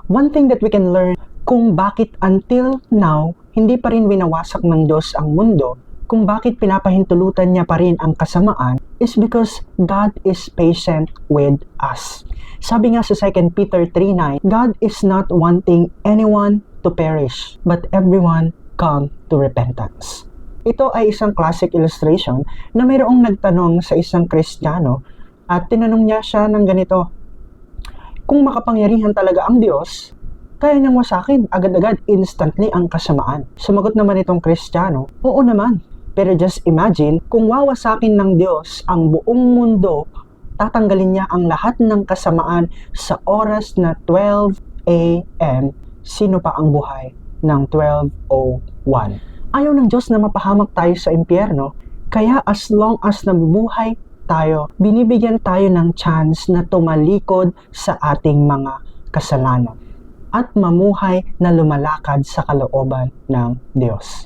One thing that we can learn kung bakit until now, hindi pa rin winawasak ng Diyos ang mundo, kung bakit pinapahintulutan niya pa rin ang kasamaan, is because God is patient with us. Sabi nga sa 2 Peter 3:9, God is not wanting anyone to perish, but everyone come to repentance. Ito ay isang classic illustration na mayroong nagtanong sa isang Kristiyano at tinanong niya siya ng ganito, kung makapangyarihan talaga ang Diyos, kaya niyang wasakin agad-agad, instantly ang kasamaan. Sumagot naman itong Kristiyano, oo naman. Pero just imagine, kung wawasakin ng Diyos ang buong mundo, tatanggalin niya ang lahat ng kasamaan sa oras na 12 a.m. Sino pa ang buhay ng 12:01? Ayaw ng Diyos na mapahamak tayo sa impyerno, kaya as long as nabubuhay tayo, binibigyan tayo ng chance na tumalikod sa ating mga kasalanan at mamuhay na lumalakad sa kalooban ng Diyos.